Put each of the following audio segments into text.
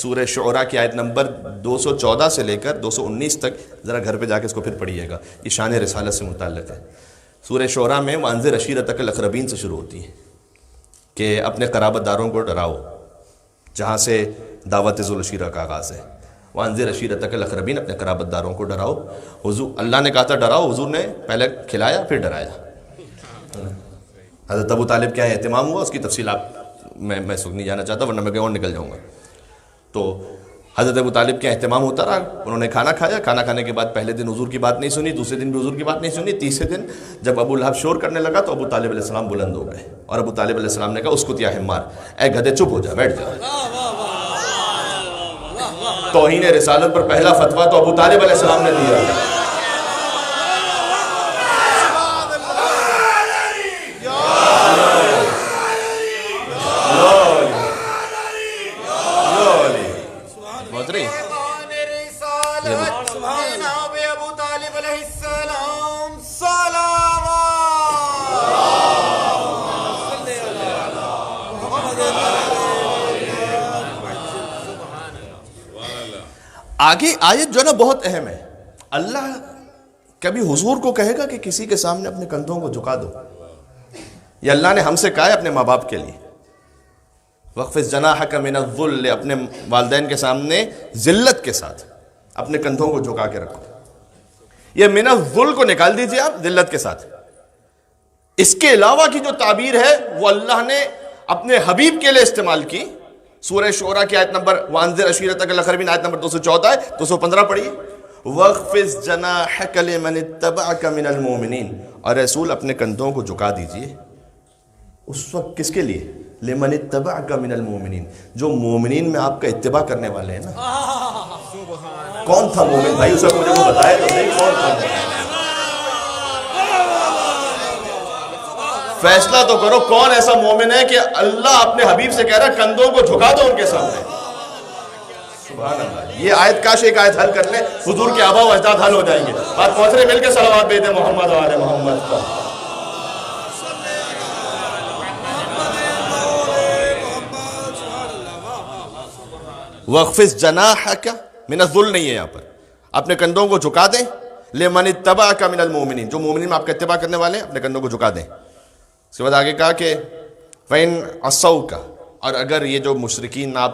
سورہ شعراء کی آیت نمبر 214 سے لے کر 219 تک ذرا گھر پہ جا کے اس کو پھر پڑھیے گا، یہ شان رسالت سے متعلق ہے۔ سورہ شعراء میں وانذر عشیرتک الاقربین سے شروع ہوتی ہے کہ اپنے قرابت داروں کو ڈراؤ، جہاں سے دعوت ذو العشیرہ کا آغاز ہے۔ وانذر عشیرتک الاقربین، اپنے قرابت داروں کو ڈراؤ۔ حضور اللہ نے کہا تھا ڈراؤ، حضور نے پہلے کھلایا پھر ڈرایا۔ حضرت ابو طالب کیا اہتمام ہوا، اس کی تفصیل میں اس وقت نہیں جانا چاہتا ورنہ میں کہیں اور نکل جاؤں گا۔ تو حضرت ابو طالب کا اہتمام ہوتا رہا، انہوں نے کھانا کھایا، کھانا کھانے کے بعد پہلے دن حضور کی بات نہیں سنی، دوسرے دن بھی حضور کی بات نہیں سنی، تیسرے دن جب ابو لہب شور کرنے لگا تو ابو طالب علیہ السلام بلند ہو گئے، اور ابو طالب علیہ السلام نے کہا اسکت یا حمار، اے گدھے چپ ہو جا، بیٹھ جا۔ توہین رسالت پر پہلا فتویٰ تو ابو طالب علیہ السلام نے دیا۔ آگے آیت جو ہے نا بہت اہم ہے۔ اللہ کبھی حضور کو کہے گا کہ کسی کے سامنے اپنے کندھوں کو جھکا دو، یہ اللہ نے ہم سے کہا ہے اپنے ماں باپ کے لیے، وَخْفِضْ جَنَاحَكَ مِنَ الذُّلِّ، اپنے والدین کے سامنے ذلت کے ساتھ اپنے کندھوں کو جھکا کے رکھو۔ یہ من الذل کو نکال دیجئے آپ، ذلت کے ساتھ۔ اس کے علاوہ کی جو تعبیر ہے وہ اللہ نے اپنے حبیب کے لیے استعمال کی۔ سورہ شعراء کی آیت نمبر وانذر عشیرتک الاقربین آیت نمبر 214 ہے، 215 پڑھیے۔ وَخْفِضْ جَنَاحَكَ لِمَنِ اتَّبَعَكَ مِنَ الْمُؤْمِنِينَ، اور رسول اپنے کندھوں کو جھکا دیجئے اس وقت کس کے لیے؟ لِمَنِ اتَّبَعَكَ مِنَ الْمُؤْمِنِينَ، جو مومنین میں آپ کا اتباع کرنے والے ہیں نا۔ کون تھا مومن بھائی؟ اس وقت مجھے وہ بتائے تو نہیں، کون تھا؟ فیصلہ تو کرو کون ایسا مومن ہے کہ اللہ اپنے حبیب سے کہہ رہا ہے کندھوں کو جھکا دو ان کے سامنے۔ سبحان اللہ، یہ آیت کاش ایک آیت حل کر لیں، حضور کے آبا و اجداد حل ہو جائیں گے۔ بات پہنچ رہے، مل کے صلوات بھیجیں محمد و آل محمد پر۔ وَخْفِضْ جَنَاحَكَ مِنَ الذُّلِّ نہیں ہے یہاں پر، اپنے کندھوں کو جھکا دیں۔ لِمَنِ اتَّبَعَكَ مِنَ الْمُؤْمِنِينَ، جو مومنین میں آپ کا اتباع کرنے والے ہیں اپنے کندھوں کو جھکا دیں۔ اس کے بعد آگے کہا کہ فَإِنْ عَصَوْكَ، اور اگر یہ جو مشرکین آپ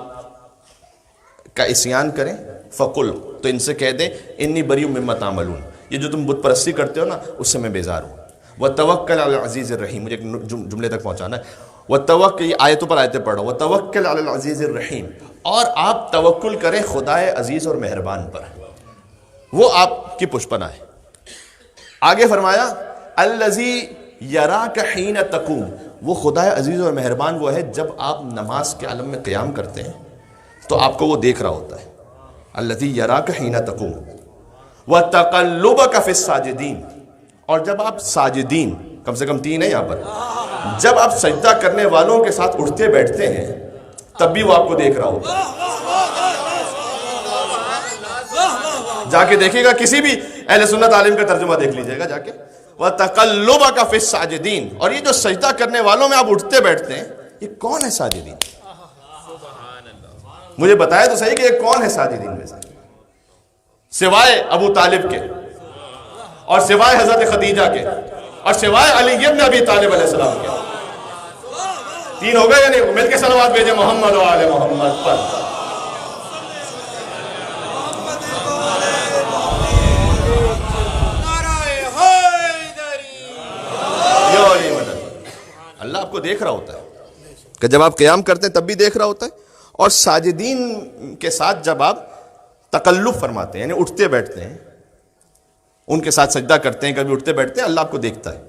کا عصیان کریں، فَقُلْ، تو ان سے کہہ دیں اِنِّي بَرِيءٌ مِّمَّا تَعْمَلُونَ، یہ جو تم بت پرستی کرتے ہو نا اس سے میں بیزار ہوں۔ وَتَوَكَّلْ عَلَى الْعَزِيزِ الرَّحِيمِ، مجھے ایک جملے تک پہنچانا ہے۔ وَتَوَكَّلْ، یہ آیتوں پر آیتیں پڑھ رہا ہوں۔ وَتَوَكَّلْ عَلَى الْعَزِيزِ الرَّحِيمِ، اور آپ توکل کریں خدائے عزیز اور مہربان پر، وہ آپ کی پشپنا ہے۔ آگے فرمایا الذی یراک حین تقوم، وہ خدائے عزیز اور مہربان وہ ہے جب آپ نماز کے عالم میں قیام کرتے ہیں تو آپ کو وہ دیکھ رہا ہوتا ہے۔ الذی یراک حین تقوم وتقلبک فی الساجدین، اور جب آپ ساجدین، کم سے کم 3 ہے یہاں پر، جب آپ سجدہ کرنے والوں کے ساتھ اٹھتے بیٹھتے ہیں تب بھی وہ آپ کو دیکھ رہا ہوتا ہے۔ جا کے دیکھیے گا، کسی بھی اہل سنت عالم کا ترجمہ دیکھ لیجئے گا جا کے، وَتَقَلُّبَكَ فِي السَّاجِدِينَ، اور یہ جو سجدہ کرنے والوں میں آپ اٹھتے بیٹھتے ہیں، یہ کون ہے ساجدین؟ مجھے بتائے تو صحیح کہ یہ کون ہے ساجدین میں سے، سوائے ابو طالب کے، اور سوائے حضرت خدیجہ کے، اور سوائے علی بن ابی طالب علیہ السلام کے۔ 3 ہو گئے یا نہیں؟ مل کے صلوات بھیجیں محمد و آل محمد پر۔ اللہ آپ کو دیکھ رہا ہوتا ہے کہ جب آپ قیام کرتے ہیں تب بھی دیکھ رہا ہوتا ہے، اور ساجدین کے ساتھ جب آپ تقلب فرماتے ہیں یعنی اٹھتے بیٹھتے ہیں، ان کے ساتھ سجدہ کرتے ہیں، کبھی اٹھتے بیٹھتے ہیں، اللہ آپ کو دیکھتا ہے۔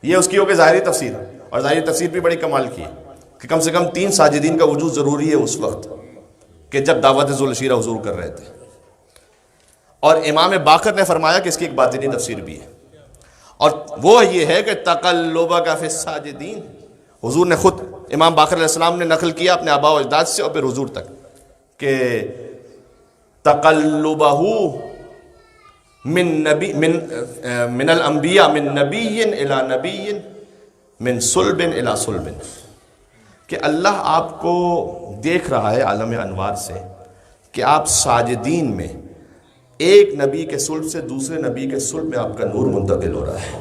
یہ اس کی ہو کہ ظاہری تفسیر ہے، اور ظاہری تفسیر بھی بڑی کمال کی ہے کہ کم سے کم 3 ساجدین کا وجود ضروری ہے اس وقت کہ جب دعوت ذو العشیرہ حضور کر رہے تھے۔ اور امام باقر نے فرمایا کہ اس کی ایک باطنی تفسیر بھی ہے، اور وہ یہ ہے کہ تقلبک فی الساجدین، حضور نے خود امام باقر علیہ السلام نے نقل کیا اپنے آباء و اجداد سے اور پھر حضور تک کہ تقلبہ من الانبیاء من نبی الی نبی من صلب الی صلب، کہ اللہ آپ کو دیکھ رہا ہے عالم انوار سے، کہ آپ ساجدین میں ایک نبی کے صلب سے دوسرے نبی کے صلب میں آپ کا نور منتقل ہو رہا ہے.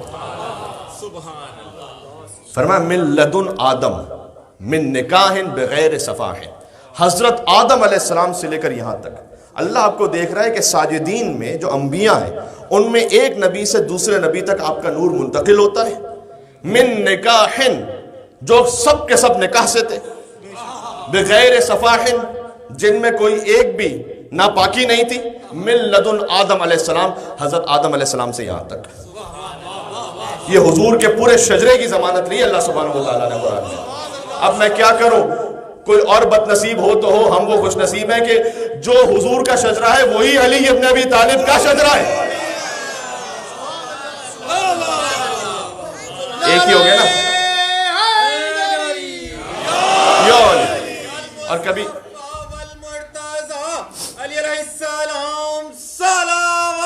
فرمایا من لدن آدم من نکاح بغیر صفاح. حضرت آدم علیہ السلام سے لے کر یہاں تک اللہ آپ کو دیکھ رہا ہے کہ ساجدین میں جو انبیاء ہیں ان میں ایک نبی سے دوسرے نبی تک آپ کا نور منتقل ہوتا ہے. من نکاح، جو سب کے سب نکاح سے تھے، بغیر صفاح، جن میں کوئی ایک بھی ناپاکی نہیں تھی، من لدن آدم علیہ السلام، حضرت آدم علیہ السلام سے یہاں تک. یہ حضور کے پورے شجرے کی ضمانت لی اللہ سبحانہ وتعالیٰ نے قرآن میں. اب میں کیا کروں، کوئی اور بد نصیب ہو تو ہو، ہم وہ خوش نصیب ہیں کہ جو حضور کا شجرہ ہے وہی علی ابن ابی طالب کا شجرہ ہے. ایک ہی ہو گیا نا. اور کبھی علی علیہ السلام سلام.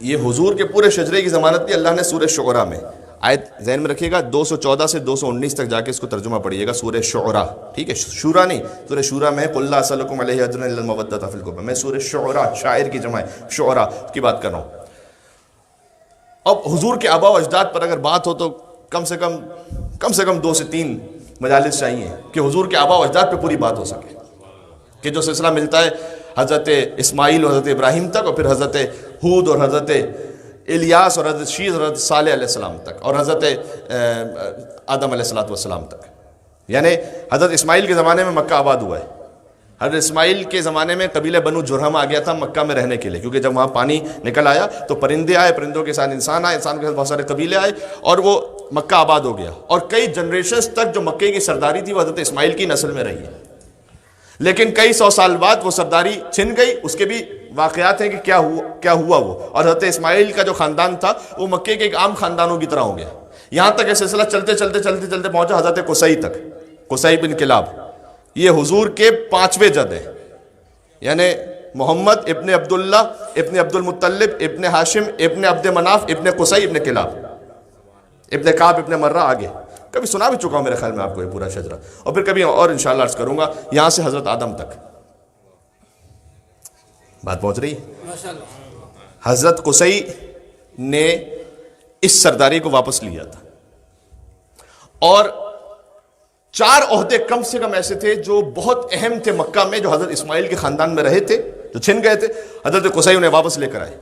یہ حضور کے پورے شجرے کی ضمانت دی اللہ نے سورہ شعراء میں. آیت ذہن میں رکھیے گا، 214 سے 219 تک جا کے اس کو ترجمہ پڑھیے گا. سورہ شعراء، ٹھیک ہے، شورا نہیں، سورہ شورا میں قل لا اسألکم علیہ اجرا الا المودۃ فی القربى. میں سورہ شعراء، شاعر کی جمع ہے، شعراء کی بات کر رہا ہوں. اب حضور کے آباء و اجداد پر اگر بات ہو تو کم سے کم 2 سے 3 مجالس چاہیے کہ حضور کے آباء و اجداد پہ پوری بات ہو سکے، کہ جو سلسلہ ملتا ہے حضرت اسماعیل اور حضرت ابراہیم تک، اور پھر حضرت ہود اور حضرت الیاس اور حضرت شیز اور حضرت صالح علیہ السلام تک، اور حضرت آدم علیہ السلام تک. یعنی حضرت اسماعیل کے زمانے میں مکہ آباد ہوا ہے. حضرت اسماعیل کے زمانے میں قبیلہ بنو جرہم آ گیا تھا مکہ میں رہنے کے لیے، کیونکہ جب وہاں پانی نکل آیا تو پرندے آئے، پرندوں کے ساتھ انسان آئے، انسان کے ساتھ بہت سارے قبیلے آئے، اور وہ مکہ آباد ہو گیا. اور کئی جنریشنز تک جو مکے کی سرداری تھی وہ حضرت اسماعیل کی نسل میں رہی ہے. لیکن کئی 100 سال بعد وہ سرداری چھن گئی. اس کے بھی واقعات ہیں کہ کیا ہوا وہ. اور حضرت اسماعیل کا جو خاندان تھا وہ مکے کے ایک عام خاندانوں کی طرح ہو گیا. یہاں تک یہ سلسلہ چلتے پہنچا حضرت قصی تک. قصی بن کلاب یہ حضور کے 5ویں جد ہیں، یعنی محمد ابن عبداللہ ابن عبد المطلب ابن ہاشم ابن عبد مناف ابن قصی ابن کلاب ابن کعب ابن مرہ. آگے کبھی سنا بھی چکا ہوں میرے خیال میں آپ کو یہ پورا شجرہ، اور پھر کبھی اور انشاءاللہ عرض کروں گا. یہاں سے حضرت آدم تک بات پہنچ رہی ہے. حضرت قصی نے اس سرداری کو واپس لیا تھا، اور 4 عہدے کم سے کم ایسے تھے جو بہت اہم تھے مکہ میں، جو حضرت اسماعیل کے خاندان میں رہے تھے، جو چھن گئے تھے. حضرت قصی انہیں واپس لے کر آئے.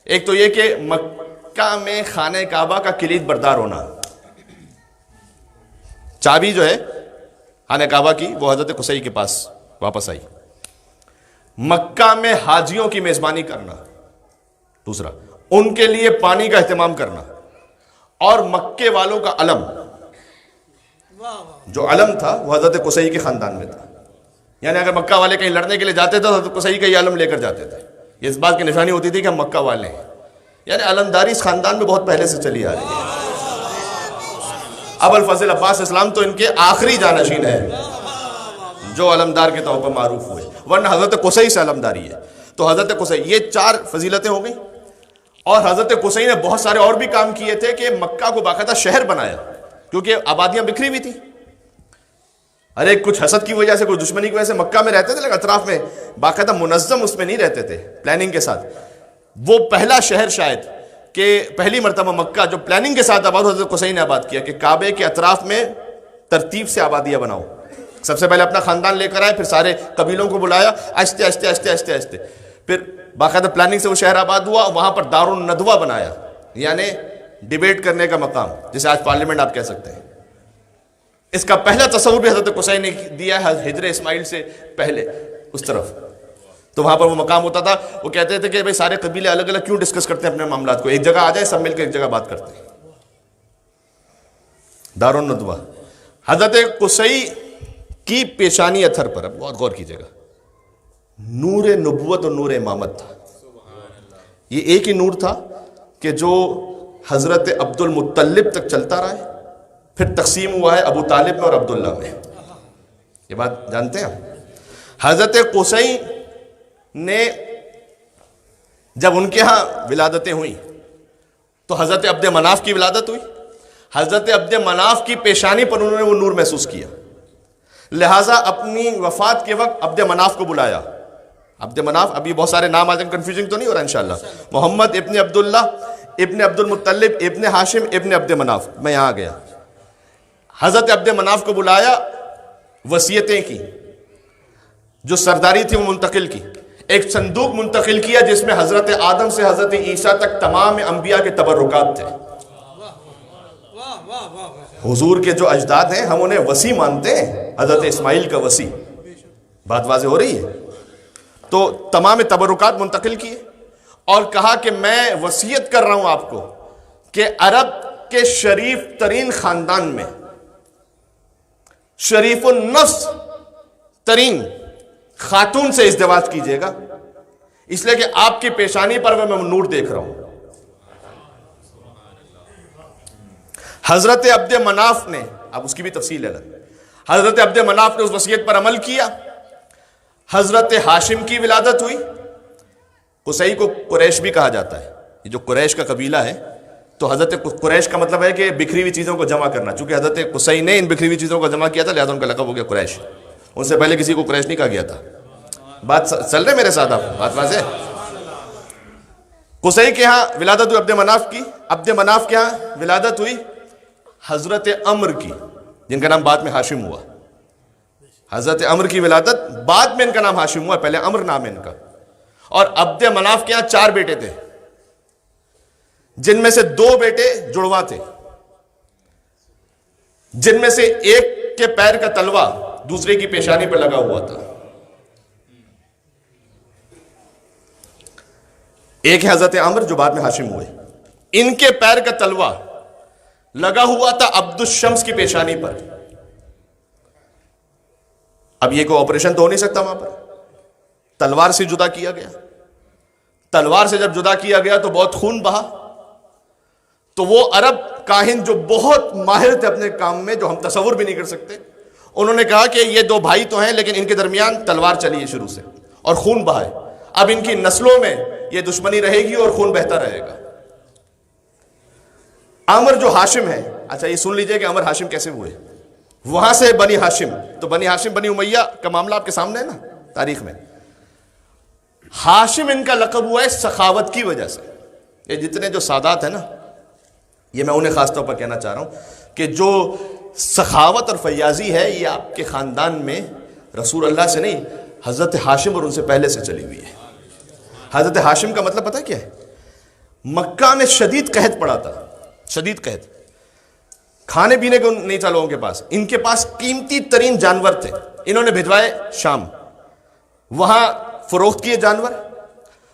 ایک تو یہ کہ مکہ میں خانہ کعبہ کا کلید بردار ہونا، چابی جو ہے خانہ کعبہ کی وہ حضرت قصی کے پاس واپس آئی. مکہ میں حاجیوں کی میزبانی کرنا، دوسرا ان کے لیے پانی کا اہتمام کرنا، اور مکے والوں کا علم، جو علم تھا وہ حضرت قصی کے خاندان میں تھا. یعنی اگر مکہ والے کہیں لڑنے کے لیے جاتے تھے تو حضرت قصی کا یہ علم لے کر جاتے تھے. یہ اس بات کی نشانی ہوتی تھی کہ ہم مکہ والے ہیں. یعنی علمداری اس خاندان میں بہت پہلے سے چلی آ رہی ہے. ابو الفضل عباس اسلام تو ان کے آخری جانشین ہے جو علمدار کے طور پر معروف ہوئے، ورنہ حضرت قصی سے علمداری ہے. تو حضرت قصی، یہ 4 فضیلتیں ہو گئیں. اور حضرت قصی نے بہت سارے اور بھی کام کیے تھے کہ مکہ کو باقاعدہ شہر بنایا، کیونکہ آبادیاں بکھری ہوئی تھی. ارے کچھ حسد کی وجہ سے، کچھ دشمنی کی وجہ سے مکہ میں رہتے تھے لیکن اطراف میں باقاعدہ منظم اس میں نہیں رہتے تھے پلاننگ کے ساتھ. وہ پہلا شہر شاید کہ پہلی مرتبہ مکہ جو پلاننگ کے ساتھ آباد، حضرت قصی نے آباد کیا کہ کعبے کے اطراف میں ترتیب سے آبادیاں بناؤ. سب سے پہلے اپنا خاندان لے کر آئے، پھر سارے قبیلوں کو بلایا، آہستہ آہستہ پھر باقاعدہ پلاننگ سے وہ شہر آباد ہوا. وہاں پر دار الندوہ بنایا، یعنی ڈیبیٹ کرنے کا مقام، جسے آج پارلیمنٹ آپ کہہ سکتے ہیں. اس کا پہلا تصور بھی حضرت قصی نے دیا ہے ہجر اسماعیل سے پہلے اس طرف. تو وہاں پر وہ مقام ہوتا تھا. وہ کہتے تھے کہ بھائی سارے قبیلے الگ الگ کیوں ڈسکس کرتے ہیں اپنے معاملات کو، ایک جگہ آ جائے سب مل کے ایک جگہ بات کرتے ہیں. دار الندوہ. حضرت قصی کی پیشانی اتھر پر اب بہت غور کیجیے گا، نور نبوت اور نور امامت تھا. یہ ایک ہی نور تھا کہ جو حضرت عبد المطلب تک چلتا رہا ہے، پھر تقسیم ہوا ہے ابو طالب میں اور عبداللہ میں. یہ بات جانتے ہیں. حضرت قصی نے جب ان کے ہاں ولادتیں ہوئیں تو حضرت عبد مناف کی ولادت ہوئی، حضرت عبد مناف کی پیشانی پر انہوں نے وہ نور محسوس کیا، لہٰذا اپنی وفات کے وقت عبد مناف کو بلایا. عبد مناف، ابھی بہت سارے نام آ جائیں، کنفیوژنگ تو نہیں ہو رہا انشاءاللہ. محمد ابن عبداللہ ابن عبد المطلب ابن ہاشم ابن عبد مناف. میں یہاں گیا، حضرت عبد مناف کو بلایا، وصیتیں کی، جو سرداری تھی وہ منتقل کی. ایک صندوق منتقل کیا جس میں حضرت آدم سے حضرت عیسیٰ تک تمام انبیاء کے تبرکات تھے. حضور کے جو اجداد ہیں ہم انہیں وصی مانتے ہیں، حضرت اسماعیل کا وصی. بات واضح ہو رہی ہے؟ تو تمام تبرکات منتقل کیے اور کہا کہ میں وصیت کر رہا ہوں آپ کو کہ عرب کے شریف ترین خاندان میں شریف النفس ترین خاتون سے ازدواج کیجیے گا، اس لیے کہ آپ کی پیشانی پر میں نور دیکھ رہا ہوں. حضرت عبد مناف نے، اب اس کی بھی تفصیل ہے، حضرت عبد مناف نے اس وصیت پر عمل کیا. حضرت ہاشم کی ولادت ہوئی. قصی کو قریش بھی کہا جاتا ہے، یہ جو قریش کا قبیلہ ہے، تو حضرت قریش کا مطلب ہے کہ بکھری ہوئی چیزوں کو جمع کرنا. چونکہ حضرت قصی نے ان بکھری ہوئی چیزوں کو جمع کیا تھا، لہذا ان کا لقب ہو گیا قریش. ان سے پہلے کسی کو قریش نہیں کہا گیا تھا. بات چل رہے میرے ساتھ؟ آپ بات واضح. قصی کے ہاں ولادت ہوئی عبد مناف کی. عبد مناف کے ہاں ولادت ہوئی حضرت عمر کی، جن کا نام بعد میں ہاشم ہوا. حضرت عمر کی ولادت بعد میں ان کا نام ہاشم ہوا، پہلے عمر نام ہے ان کا. اور عبد مناف کے ہاں 4 بیٹے تھے، جن میں سے 2 بیٹے جڑواں تھے، جن میں سے ایک کے پیر کا تلوا دوسرے کی پیشانی پر لگا ہوا تھا. ایک ہے حضرت عمر جو بعد میں ہاشم ہوئے، ان کے پیر کا تلوا لگا ہوا تھا عبد الشمس کی پیشانی پر. اب یہ کوئی آپریشن تو ہو نہیں سکتا وہاں پر، تلوار سے جدا کیا گیا. تلوار سے جب جدا کیا گیا تو بہت خون بہا. تو وہ عرب کاہن جو بہت ماہر تھے اپنے کام میں، جو ہم تصور بھی نہیں کر سکتے، انہوں نے کہا کہ یہ 2 بھائی تو ہیں لیکن ان کے درمیان تلوار چلی ہے شروع سے اور خون بہا ہے. اب ان کی نسلوں میں یہ دشمنی رہے گی اور خون بہتا رہے گا. عمر جو ہاشم ہے، اچھا یہ سن لیجئے کہ عمر ہاشم کیسے ہوئے. وہاں سے بنی ہاشم، تو بنی ہاشم بنی امیہ کا معاملہ آپ کے سامنے ہے نا تاریخ میں. ہاشم ان کا لقب ہوا ہے سخاوت کی وجہ سے. یہ جتنے جو سادات ہیں نا، یہ میں انہیں خاص طور پر کہنا چاہ رہا ہوں کہ جو سخاوت اور فیاضی ہے یہ آپ کے خاندان میں رسول اللہ سے نہیں، حضرت ہاشم اور ان سے پہلے سے چلی ہوئی ہے. حضرت ہاشم کا مطلب پتہ کیا ہے؟ مکہ میں شدید قحط پڑا تھا، شدید قحط، کھانے پینے کو نہیں تھا لوگوں کے پاس. ان کے پاس قیمتی ترین جانور تھے، انہوں نے بھجوائے شام، وہاں فروخت کیے جانور.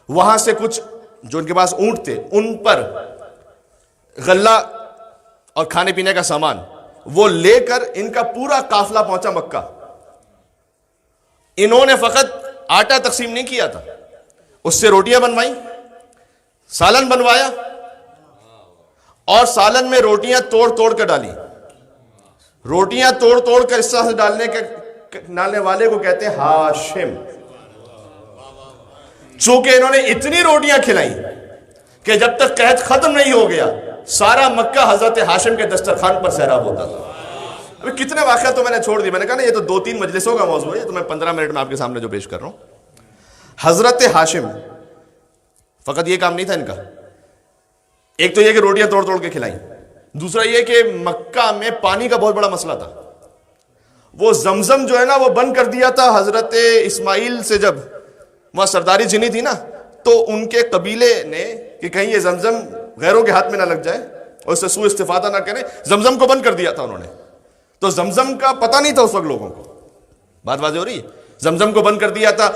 وہاں سے کچھ جو ان کے پاس اونٹ تھے ان پر غلہ اور کھانے پینے کا سامان وہ لے کر ان کا پورا قافلہ پہنچا مکہ. انہوں نے فقط آٹا تقسیم نہیں کیا تھا، اس سے روٹیاں بنوائیں، سالن بنوایا، اور سالن میں روٹیاں توڑ توڑ کر ڈالی. روٹیاں توڑ توڑ کر اس طرح سے ڈالنے والے کو کہتے ہیں ہاشم. چونکہ انہوں نے اتنی روٹیاں کھلائیں کہ جب تک قحط ختم نہیں ہو گیا سارا مکہ حضرت ہاشم کے دسترخوان پر سیراب ہوتا تھا. ابھی کتنے واقعات تو میں نے چھوڑ دی، میں نے کہا نا یہ تو 2-3 مجلسوں کا موضوع ہے، تو میں 15 منٹ میں آپ کے سامنے جو پیش کر رہا ہوں. حضرت ہاشم فقط یہ کام نہیں تھا ان کا. ایک تو یہ کہ روٹیاں توڑ توڑ کے کھلائیں، دوسرا یہ کہ مکہ میں پانی کا بہت بڑا مسئلہ تھا. وہ زمزم جو ہے نا وہ بند کر دیا تھا حضرت اسماعیل سے. جب وہاں سرداری جنی تھی نا تو ان کے قبیلے نے کہ کہیں یہ زمزم غیروں کے ہاتھ میں نہ لگ جائے اور اس سے سوء استفادہ نہ کریں، زمزم کو بند کر دیا تھا انہوں نے. تو زمزم کا پتہ نہیں تھا اس وقت لوگوں کو. بات واضح ہو رہی ہے؟ زمزم کو بند کر دیا تھا،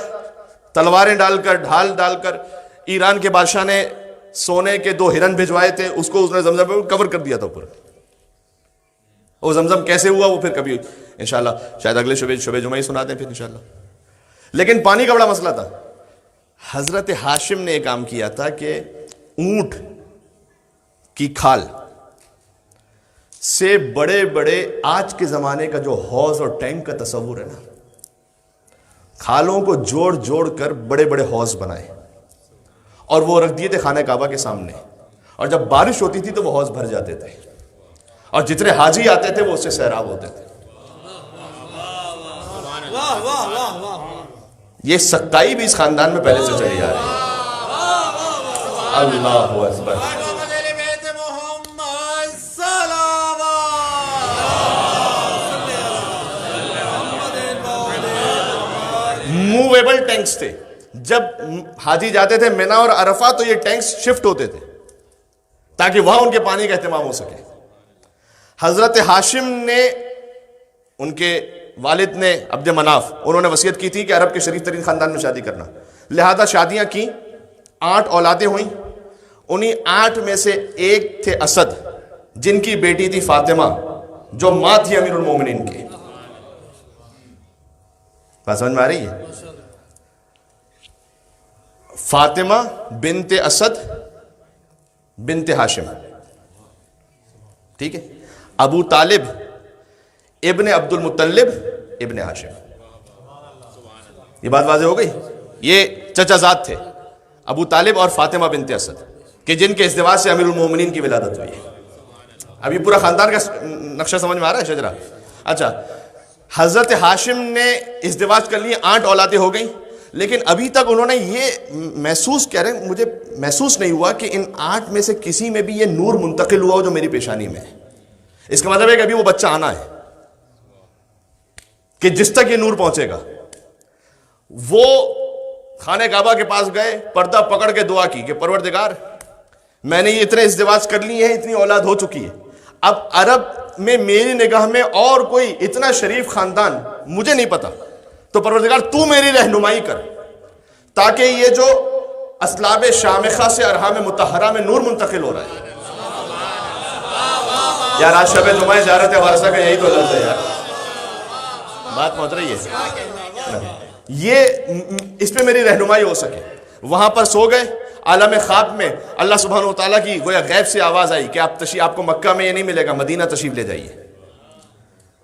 تلواریں ڈال کر، ڈھال ڈال کر. ایران کے بادشاہ نے سونے کے 2 ہرن بھجوائے تھے، اس کو اس نے زمزم پہ کور کر دیا تھا اوپر. وہ زمزم کیسے ہوا وہ پھر کبھی انشاءاللہ شاید اگلے شبے جمعہ ہی سنا دیں پھر انشاءاللہ. لیکن پانی کا بڑا مسئلہ تھا. حضرت ہاشم نے ایک کام کیا تھا کہ اونٹ کی کھال سے بڑے بڑے آج کے زمانے کا جو حوض اور ٹینک کا تصور ہے نا، کھالوں کو جوڑ جوڑ کر بڑے بڑے حوض بنائے اور وہ رکھ دیے تھے خانہ کعبہ کے سامنے. اور جب بارش ہوتی تھی تو وہ حوض بھر جاتے تھے. اور جتنے حاجی آتے تھے وہ اس سے سیراب ہوتے تھے. واہ واہ واہ واہ. یہ سکائی بھی اس خاندان میں پہلے سے چلی آ رہی ہے. اللہ اکبر. موویبل ٹینکس تھے. جب حاجی جاتے تھے مینا اور عرفہ تو یہ ٹینکس شفٹ ہوتے تھے تاکہ وہاں ان کے پانی کا اہتمام ہو سکے. حضرت ہاشم نے، ان کے والد نے، عبد مناف، انہوں نے وصیت کی تھی کہ عرب کے شریف ترین خاندان میں شادی کرنا. لہذا شادیاں کی، 8 اولادیں ہوئیں. انہی 8 میں سے ایک تھے اسد، جن کی بیٹی تھی فاطمہ جو ماں تھی امیر المومنین کی. بات سمجھ میں آ رہی ہے؟ فاطمہ بنت اسد بنت ہاشم، ٹھیک ہے. ابو طالب ابن عبد المطلب ابن ہاشم. یہ بات واضح ہو گئی. یہ چچا زاد تھے ابو طالب اور فاطمہ بنت اسد، کہ جن کے ازدواج سے امیر المومنین کی ولادت ہوئی ہے. اب یہ پورا خاندان کا نقشہ سمجھ میں آ رہا ہے شجرہ؟ اچھا، حضرت ہاشم نے ازدواج کر لیے، 8 اولادیں ہو گئیں، لیکن ابھی تک انہوں نے یہ محسوس، کہہ رہے ہیں مجھے محسوس نہیں ہوا کہ ان 8 میں سے کسی میں بھی یہ نور منتقل ہوا ہو جو میری پیشانی میں ہے. اس کا مطلب ہے کہ ابھی وہ بچہ آنا ہے کہ جس تک یہ نور پہنچے گا. وہ خانہ کعبہ کے پاس گئے، پردہ پکڑ کے دعا کی کہ پروردگار، میں نے یہ اتنے ازدواج کر لیے ہیں، اتنی اولاد ہو چکی ہے، اب عرب میں میری نگاہ میں اور کوئی اتنا شریف خاندان مجھے نہیں پتا، تو پروردگار تو میری رہنمائی کر تاکہ یہ جو اسلاب شامخہ سے ارحام مطہرہ میں نور منتقل ہو رہا ہے. یار آج شب جمعہ زیارت وارثہ کا یہی تو لفظ ہے یار. بات پہنچ رہی ہے؟ یہ اس پہ میری رہنمائی ہو سکے. وہاں پر سو گئے. عالم خواب میں اللہ سبحانہ و تعالیٰ کی گویا غیب سے آواز آئی کہ آپ کو مکہ میں یہ نہیں ملے گا، مدینہ تشریف لے جائیے.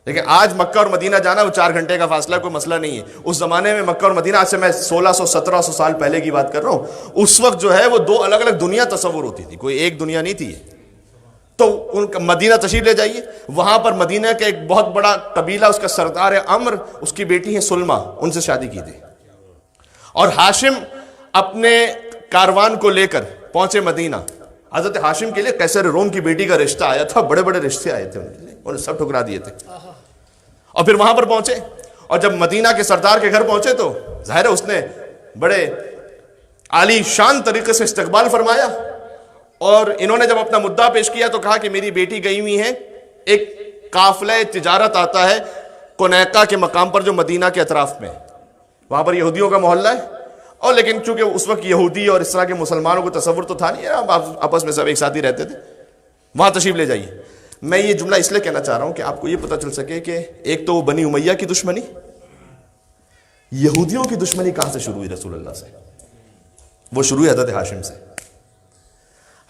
لیکن آج مکہ اور مدینہ جانا وہ 4 گھنٹے کا فاصلہ، کوئی مسئلہ نہیں ہے. اس زمانے میں مکہ اور مدینہ، آج سے میں 1600-1700 سال پہلے کی بات کر رہا ہوں، اس وقت جو ہے وہ 2 الگ الگ دنیا تصور ہوتی تھی، کوئی ایک دنیا نہیں تھی. تو ان کا مدینہ تشریف لے جائیے. وہاں پر مدینہ کے ایک بہت بڑا قبیلہ، اس کا سردار ہے عمر، اس کی بیٹی ہے سلمہ، ان سے شادی کی تھی. اور ہاشم اپنے کاروان کو لے کر پہنچے مدینہ. حضرت ہاشم کے لیے قیصر روم کی بیٹی کا رشتہ آیا تھا، بڑے بڑے رشتے آئے تھے ان کے لیے، انہوں نے سب ٹھکرا دیے تھے. اور پھر وہاں پر پہنچے، اور جب مدینہ کے سردار کے گھر پہنچے تو ظاہر ہے اس نے بڑے عالی شان طریقے سے استقبال فرمایا. اور انہوں نے جب اپنا مدعا پیش کیا تو کہا کہ میری بیٹی گئی ہوئی ہے، ایک قافلہ تجارت آتا ہے کنیقہ کے مقام پر جو مدینہ کے اطراف میں، وہاں پر یہودیوں کا محلہ ہے. اور لیکن چونکہ اس وقت یہودی اور اس طرح کے مسلمانوں کو تصور تو تھا نہیں، آپس میں سب ایک ساتھ ہی رہتے تھے، وہاں تشریف لے جائیے. میں یہ جملہ اس لیے کہنا چاہ رہا ہوں کہ آپ کو یہ پتہ چل سکے کہ ایک تو وہ بنی امیہ کی دشمنی، یہودیوں کی دشمنی کہاں سے شروع ہوئی رسول اللہ سے؟ وہ شروع ہوئی حضرت ہاشم سے.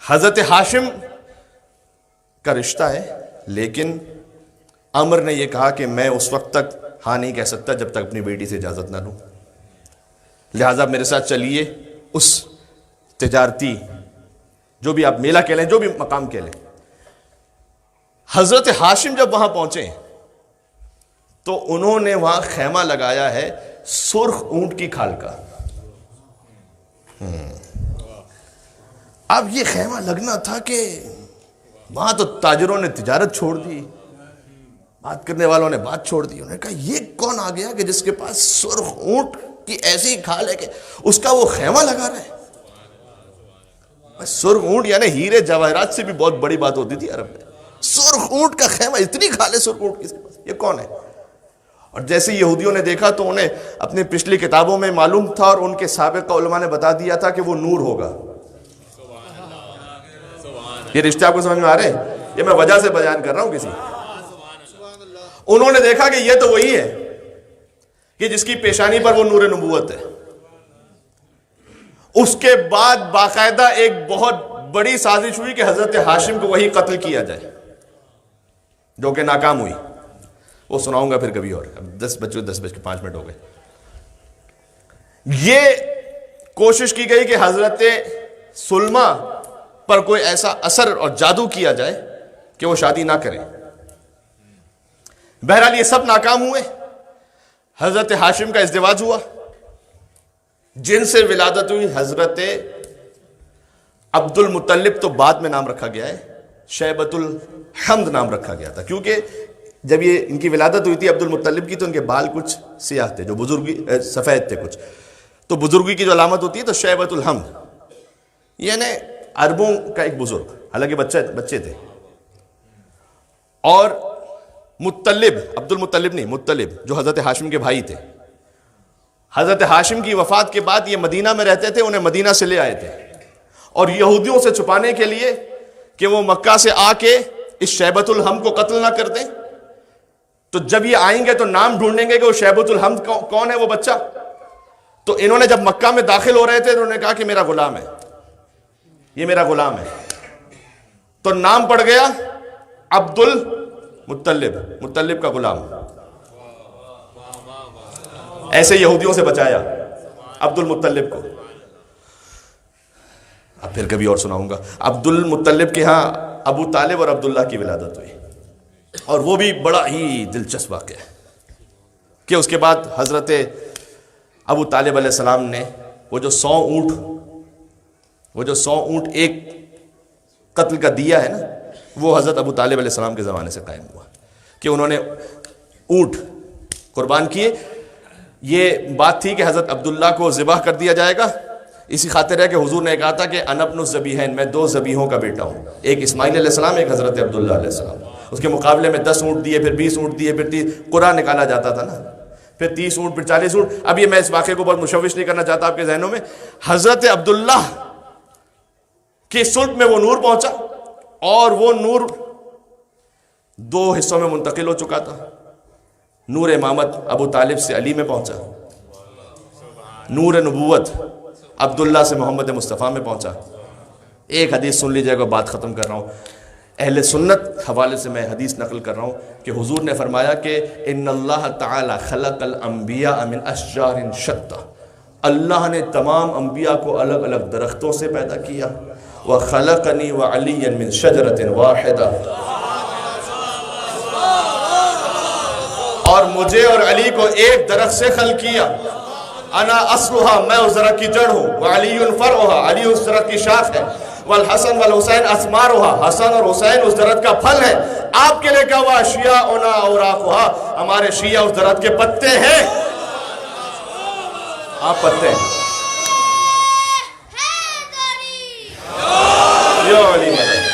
حضرت ہاشم کا رشتہ ہے، لیکن عمر نے یہ کہا کہ میں اس وقت تک ہاں نہیں کہہ سکتا جب تک اپنی بیٹی سے اجازت نہ لوں، لہٰذا میرے ساتھ چلیے اس تجارتی، جو بھی آپ میلہ کہہ لیں، جو بھی مقام کہہ لیں. حضرت ہاشم جب وہاں پہنچے تو انہوں نے وہاں خیمہ لگایا ہے سرخ اونٹ کی کھال کا. اب یہ خیمہ لگنا تھا کہ وہاں تو تاجروں نے تجارت چھوڑ دی، بات کرنے والوں نے بات چھوڑ دی. انہوں نے کہا یہ کون آ گیا کہ جس کے پاس سرخ اونٹ کی ایسی کھال ہے کہ اس کا وہ خیمہ لگا رہا ہے. سرخ اونٹ یعنی ہیرے جواہرات سے بھی بہت بڑی بات ہوتی تھی عرب میں. سرخ اونٹ کا خیمہ، اتنی کھال ہے سرخ اونٹ کی، یہ کون ہے؟ اور جیسے یہودیوں نے دیکھا تو انہیں اپنی پچھلی کتابوں میں معلوم تھا اور ان کے سابقہ علماء نے بتا دیا تھا کہ وہ نور ہوگا. یہ رشتے آپ کو سمجھ میں آ رہے ہیں؟ یہ میں وجہ سے بیان کر رہا ہوں کسی. انہوں نے دیکھا کہ یہ تو وہی ہے کہ جس کی پیشانی پر وہ نور نبوت ہے. اس کے بعد باقاعدہ ایک بہت بڑی سازش ہوئی کہ حضرت ہاشم کو وہی قتل کیا جائے، جو کہ ناکام ہوئی. وہ سناؤں گا پھر کبھی اور. اب 10:05 ہو گئے. یہ کوشش کی گئی کہ حضرت سلمہ پر کوئی ایسا اثر اور جادو کیا جائے کہ وہ شادی نہ کریں. بہرحال یہ سب ناکام ہوئے. حضرت ہاشم کا ازدواج ہوا، جن سے ولادت ہوئی حضرت عبد المطلب. تو بعد میں نام رکھا گیا ہے، شیبۃ الحمد نام رکھا گیا تھا، کیونکہ جب یہ ان کی ولادت ہوئی تھی عبد المطلب کی تو ان کے بال کچھ سیاہ تھے، جو بزرگی سفید تھے کچھ، تو بزرگی کی جو علامت ہوتی ہے تو شیبۃ الحمد، یعنی عربوں کا ایک بزرگ، حالانکہ بچے تھے. اور مطلب، عبد المطلب نہیں، مطلب جو حضرت ہاشم کے بھائی تھے. حضرت ہاشم کی وفات کے بعد یہ مدینہ میں رہتے تھے، انہیں مدینہ سے لے آئے تھے، اور یہودیوں سے چھپانے کے لیے کہ وہ مکہ سے آ کے اس شیبۃ الحمد کو قتل نہ کر دیں. تو جب یہ آئیں گے تو نام ڈھونڈیں گے کہ وہ شیبۃ الحمد کون ہے وہ بچہ. تو انہوں نے جب مکہ میں داخل ہو رہے تھے تو انہوں نے کہا کہ میرا غلام ہے، یہ میرا غلام ہے. تو نام پڑ گیا عبد المطلب، مطلب کا غلام. ایسے یہودیوں سے بچایا عبد المطلب کو. اب پھر کبھی اور سناؤں گا. عبد المطلب کے ہاں ابو طالب اور عبداللہ کی ولادت ہوئی، اور وہ بھی بڑا ہی دلچسپ واقعہ ہے کہ اس کے بعد حضرت ابو طالب علیہ السلام نے وہ جو 100 اونٹ ایک قتل کا دیا ہے نا، وہ حضرت ابو طالب علیہ السلام کے زمانے سے قائم ہوا کہ انہوں نے اونٹ قربان کیے. یہ بات تھی کہ حضرت عبداللہ کو ذبح کر دیا جائے گا، اسی خاطر ہے کہ حضور نے کہا تھا کہ انا ابن الذبیحین، میں 2 ذبیحوں کا بیٹا ہوں، ایک اسماعیل علیہ السلام، ایک حضرت عبداللہ علیہ السلام. اس کے مقابلے میں 10 اونٹ دیے، پھر 20 اونٹ دیے، پھر 30 قرآن نکالا جاتا تھا نا، پھر 30 اونٹ، پھر 40 اونٹ. اب یہ میں اس واقعے کو بہت مشوش نہیں کرنا چاہتا آپ کے ذہنوں میں. حضرت عبداللہ کی صلب میں وہ نور پہنچا، اور وہ نور 2 حصوں میں منتقل ہو چکا تھا. نور امامت ابو طالب سے علی میں پہنچا، نور نبوت عبداللہ سے محمد مصطفیٰ میں پہنچا. ایک حدیث سن لیجیے گا، بات ختم کر رہا ہوں. اہل سنت حوالے سے میں حدیث نقل کر رہا ہوں کہ حضور نے فرمایا کہ ان اللہ تعالی خلق الانبیاء من اشجار شتى، اللہ نے تمام انبیاء کو الگ الگ درختوں سے پیدا کیا. وخلقنی وعلیا من شجرۃ واحدہ، اور مجھے اور علی کو ایک درخت سے خلق کیا. انا اصلها، میں اس درخت کی جڑ ہوں. وعلی فرعها، علی اس درخت کی شاخ ہے. والحسن والحسین اثمارها، حسن اور حسین اس درخت کا پھل ہے. آپ کے لیے کہا ہوا شیعؤنا اوراقها، ہمارے شیعہ اس درخت کے پتے ہیں. آپ پتے ہیں. یا علی مدد.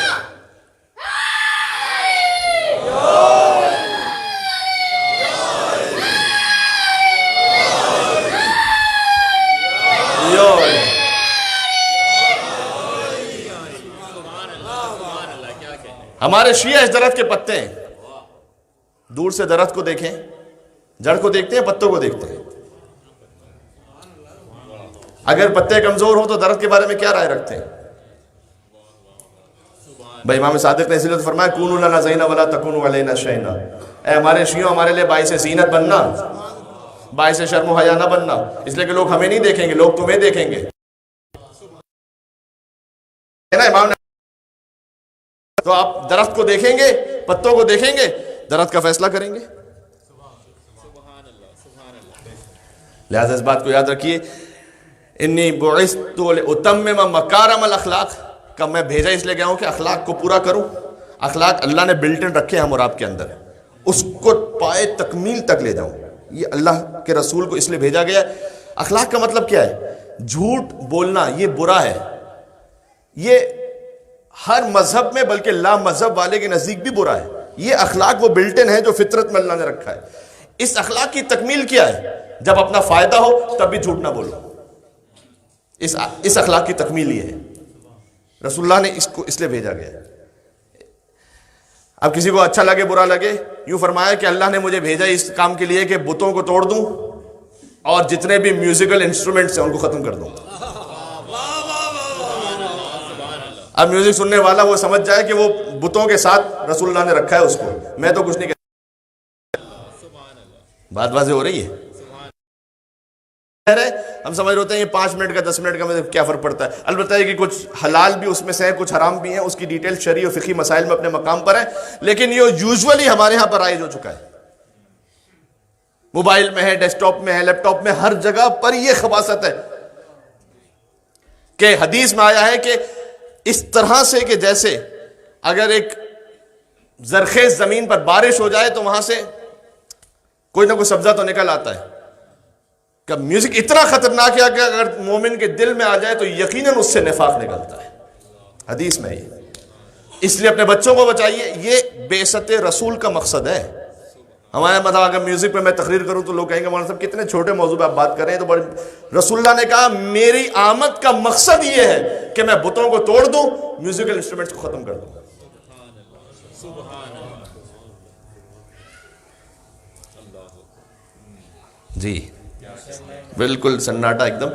ہمارے شیعہ اس درخت کے پتے ہیں. دور سے درخت کو دیکھیں، جڑ کو دیکھتے ہیں، پتوں کو دیکھتے ہیں. اگر پتے کمزور ہوں تو درخت کے بارے میں کیا رائے رکھتے ہیں؟ بھائی امام صادق نے اسی لیے فرمایا کونوا لنا زینا ولا تکونوا علینا شینا، اے ہمارے شیعوں ہمارے لیے باعث زینت بننا، باعث شرم و حیا نہ بننا، اس لیے کہ لوگ ہمیں نہیں دیکھیں گے، لوگ تمہیں دیکھیں گے. امام نے تو آپ درخت کو دیکھیں گے، پتوں کو دیکھیں گے، درخت کا فیصلہ کریں گے. لہذا اس بات کو یاد رکھیے، انی بعثت لاتمم مکارم الاخلاق، کہ میں بھیجا اس لیے گیا ہوں کہ اخلاق کو پورا کروں. اخلاق اللہ نے بلٹ ان رکھے ہم اور آپ کے اندر، اس کو پائے تکمیل تک لے جاؤں. یہ اللہ کے رسول کو اس لیے بھیجا گیا. اخلاق کا مطلب کیا ہے؟ جھوٹ بولنا یہ برا ہے. یہ ہر مذہب میں بلکہ لا مذہب والے کے نزدیک بھی برا ہے. یہ اخلاق وہ بلٹن ہے جو فطرت میں اللہ نے رکھا ہے. اس اخلاق کی تکمیل کیا ہے؟ جب اپنا فائدہ ہو تب بھی جھوٹ نہ بولو. اس اخلاق کی تکمیل یہ ہے. رسول اللہ نے اس کو اس لیے بھیجا گیا. اب کسی کو اچھا لگے برا لگے، یوں فرمایا کہ اللہ نے مجھے بھیجا اس کام کے لیے کہ بتوں کو توڑ دوں اور جتنے بھی میوزیکل انسٹرومنٹس ہیں ان کو ختم کر دوں. اب میوزک سننے والا وہ سمجھ جائے کہ وہ بتوں کے ساتھ رسول اللہ نے رکھا ہے اس کو. میں تو کچھ نہیں کہتا. بات واضح ہو رہی ہے. ہے ہم سمجھ ہوتے ہیں یہ 5 منٹ کا 10 منٹ کا مطلب کیا فرق پڑتا ہے. البتہ یہ کہ کچھ حلال بھی اس میں سے ہیں, کچھ حرام بھی ہیں, اس کی ڈیٹیل شرعی و فقہی مسائل میں اپنے مقام پر ہے, لیکن یہ یوزولی ہمارے ہاں پر رائج ہو چکا ہے. موبائل میں ہے, ڈیسک ٹاپ میں ہے, لیپ ٹاپ میں, ہر جگہ پر یہ خباثت ہے کہ حدیث میں آیا ہے کہ اس طرح سے کہ جیسے اگر ایک زرخیز زمین پر بارش ہو جائے تو وہاں سے کوئی نہ کوئی سبزہ تو نکل آتا ہے. کہ میوزک اتنا خطرناک ہے کہ اگر مومن کے دل میں آ جائے تو یقیناً اس سے نفاق نکلتا ہے. حدیث میں یہ, اس لیے اپنے بچوں کو بچائیے. یہ بعثت رسول کا مقصد ہے. ہمارے مطلب اگر میوزک پہ میں تقریر کروں تو لوگ کہیں گے مولانا صاحب کتنے چھوٹے موضوع پہ آپ بات کر رہے ہیں, تو بڑے. رسول اللہ نے کہا میری آمد کا مقصد یہ ہے کہ میں بتوں کو توڑ دوں, میوزیکل انسٹرومنٹس کو ختم کر دوں. جی بالکل سناٹا ایک دم.